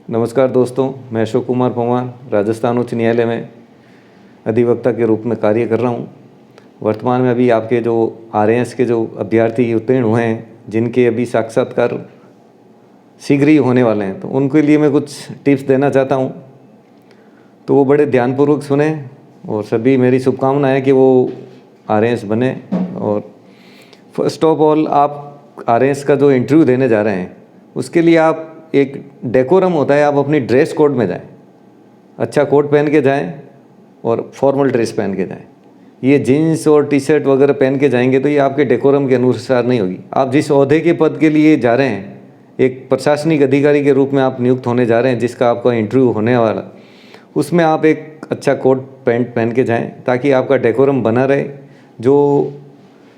नमस्कार दोस्तों, मैं अशोक कुमार पंवार राजस्थान उच्च न्यायालय में अधिवक्ता के रूप में कार्य कर रहा हूँ। वर्तमान में अभी आपके जो आरएएस के जो अभ्यर्थी उत्तीर्ण हुए हैं, जिनके अभी साक्षात्कार शीघ्र ही होने वाले हैं, तो उनके लिए मैं कुछ टिप्स देना चाहता हूँ। तो वो बड़े ध्यानपूर्वक सुने और सभी मेरी शुभकामना है कि वो आरएएस बने। और फर्स्ट ऑफ ऑल, आप आरएएस का जो इंटरव्यू देने जा रहे हैं, उसके लिए आप एक डेकोरम होता है, आप अपनी ड्रेस कोड में जाएं, अच्छा कोट पहन के जाएं और फॉर्मल ड्रेस पहन के जाएं। ये जीन्स और टी शर्ट वगैरह पहन के जाएंगे तो ये आपके डेकोरम के अनुसार नहीं होगी। आप जिस ओहदे के पद के लिए जा रहे हैं, एक प्रशासनिक अधिकारी के रूप में आप नियुक्त होने जा रहे हैं, जिसका आपका इंटरव्यू होने वाला, उसमें आप एक अच्छा कोट पैंट पहन के जाएँ ताकि आपका डेकोरम बना रहे। जो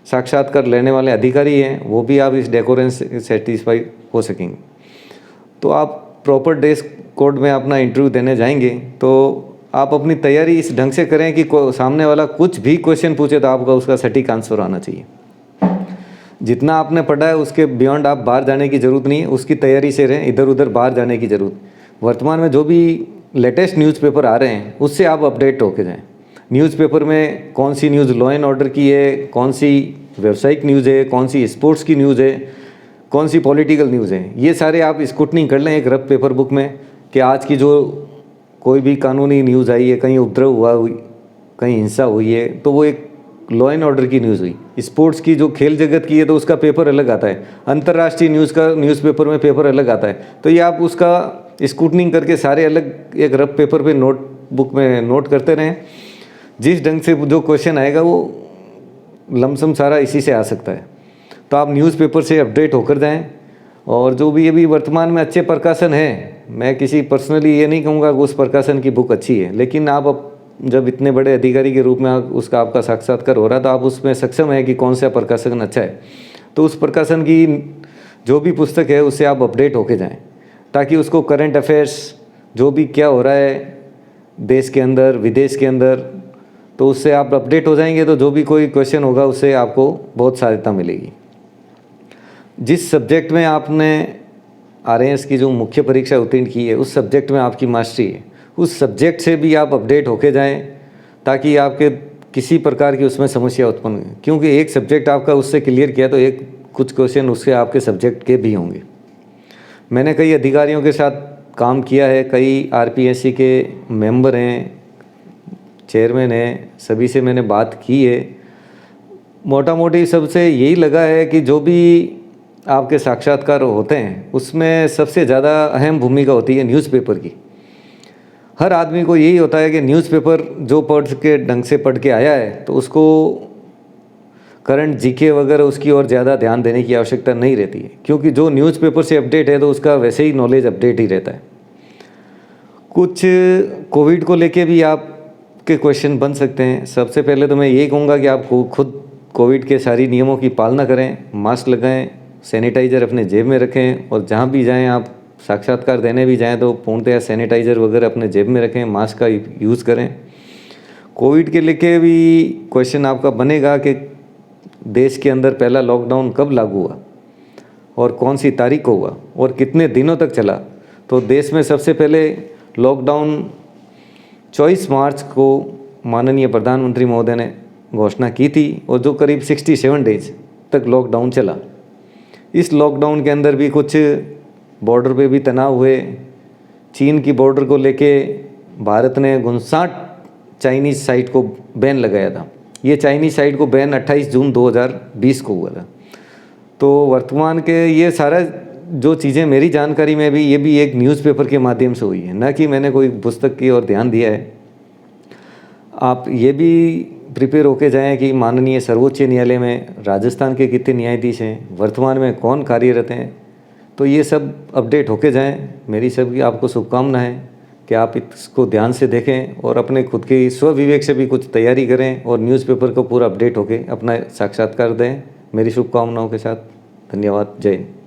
साक्षात्कार लेने वाले अधिकारी हैं, वो भी आप इस डेकोरम से सेटिस्फाई हो सकेंगे। तो आप प्रॉपर ड्रेस कोड में अपना इंटरव्यू देने जाएंगे तो आप अपनी तैयारी इस ढंग से करें कि सामने वाला कुछ भी क्वेश्चन पूछे तो आपका उसका सटीक आंसर आना चाहिए। जितना आपने पढ़ा है उसके बियॉन्ड आप बाहर जाने की ज़रूरत नहीं है, उसकी तैयारी से रहें, इधर उधर बाहर जाने की ज़रूरत। वर्तमान में जो भी लेटेस्ट न्यूज़पेपर आ रहे हैं उससे आप अपडेट होके जाएँ। न्यूज़पेपर में कौन सी न्यूज़ लॉ एंड ऑर्डर की है, कौन सी व्यावसायिक न्यूज़ है, कौन सी स्पोर्ट्स की न्यूज़ है, कौन सी पॉलिटिकल न्यूज़ है, ये सारे आप स्क्रूटनी कर लें एक रफ पेपर बुक में कि आज की जो कोई भी कानूनी न्यूज़ आई है, कहीं उपद्रव हुआ, कहीं हिंसा हुई है, तो वो एक लॉ एंड ऑर्डर की न्यूज़ हुई। स्पोर्ट्स की जो खेल जगत की है तो उसका पेपर अलग आता है। अंतर्राष्ट्रीय न्यूज़ का न्यूज़पेपर में पेपर अलग आता है। तो ये आप उसका स्क्रूटनिंग करके सारे अलग एक रफ पेपर पे नोटबुक में नोट करते रहें। जिस ढंग से जो क्वेश्चन आएगा वो लमसम सारा इसी से आ सकता है। तो आप न्यूज़पेपर से अपडेट होकर जाएं। और जो भी अभी वर्तमान में अच्छे प्रकाशन है, मैं किसी पर्सनली ये नहीं कहूँगा कि उस प्रकाशन की बुक अच्छी है, लेकिन आप जब इतने बड़े अधिकारी के रूप में उसका आपका साक्षात्कार हो रहा है तो आप उसमें सक्षम है कि कौन सा प्रकाशन अच्छा है। तो उस प्रकाशन की जो भी पुस्तक है उससे आप अपडेट होके जाएं ताकि उसको करंट अफेयर्स जो भी क्या हो रहा है देश के अंदर विदेश के अंदर, तो उससे आप अपडेट हो जाएंगे। तो जो भी कोई क्वेश्चन होगा उससे आपको बहुत सहायता मिलेगी। जिस सब्जेक्ट में आपने आरएएस की जो मुख्य परीक्षा उत्तीर्ण की है, उस सब्जेक्ट में आपकी मास्टरी है, उस सब्जेक्ट से भी आप अपडेट होके जाएं ताकि आपके किसी प्रकार की उसमें समस्या उत्पन्न हो। क्योंकि एक सब्जेक्ट आपका उससे क्लियर किया तो एक कुछ क्वेश्चन उससे आपके सब्जेक्ट के भी होंगे। मैंने कई अधिकारियों के साथ काम किया है, कई आरपीएससी के मेंबर हैं, चेयरमैन हैं, सभी से मैंने बात की है। मोटा मोटी सबसे यही लगा है कि जो भी आपके साक्षात्कार होते हैं उसमें सबसे ज़्यादा अहम भूमिका होती है न्यूज़पेपर की। हर आदमी को यही होता है कि न्यूज़पेपर जो पढ़ के ढंग से पढ़ के आया है तो उसको करंट जीके वगैरह उसकी और ज़्यादा ध्यान देने की आवश्यकता नहीं रहती है, क्योंकि जो न्यूज़पेपर से अपडेट है तो उसका वैसे ही नॉलेज अपडेट ही रहता है। कुछ कोविड को लेके भी आपके क्वेश्चन बन सकते हैं। सबसे पहले तो मैं यही कहूँगा कि आप खुद कोविड के सारी नियमों की पालना करें, मास्क लगाएं, सैनिटाइज़र अपने जेब में रखें और जहाँ भी जाएं, आप साक्षात्कार देने भी जाएं तो पूर्णतः सैनिटाइज़र वगैरह अपने जेब में रखें, मास्क का यूज़ करें। कोविड के लेके भी क्वेश्चन आपका बनेगा कि देश के अंदर पहला लॉकडाउन कब लागू हुआ और कौन सी तारीख को हुआ और कितने दिनों तक चला। तो देश में सबसे पहले लॉकडाउन 24 मार्च को माननीय प्रधानमंत्री महोदय ने घोषणा की थी और जो करीब 67 डेज तक लॉकडाउन चला। इस लॉकडाउन के अंदर भी कुछ बॉर्डर पे भी तनाव हुए। चीन की बॉर्डर को लेके भारत ने 59 चाइनीज़ साइट को बैन लगाया था। ये चाइनीज़ साइट को बैन 28 जून 2020 को हुआ था। तो वर्तमान के ये सारा जो चीज़ें मेरी जानकारी में भी, ये भी एक न्यूज़पेपर के माध्यम से हुई है, ना कि मैंने कोई पुस्तक की ओर ध्यान दिया है। आप ये भी प्रिपेयर होके जाएं कि माननीय सर्वोच्च न्यायालय में राजस्थान के कितने न्यायाधीश हैं, वर्तमान में कौन कार्यरत हैं, तो ये सब अपडेट होके जाएं। मेरी सबकी आपको शुभकामना है कि आप इसको ध्यान से देखें और अपने खुद के स्वविवेक से भी कुछ तैयारी करें और न्यूज़पेपर को पूरा अपडेट होके अपना साक्षात्कार दें। मेरी शुभकामनाओं के साथ धन्यवाद। जय हिंद।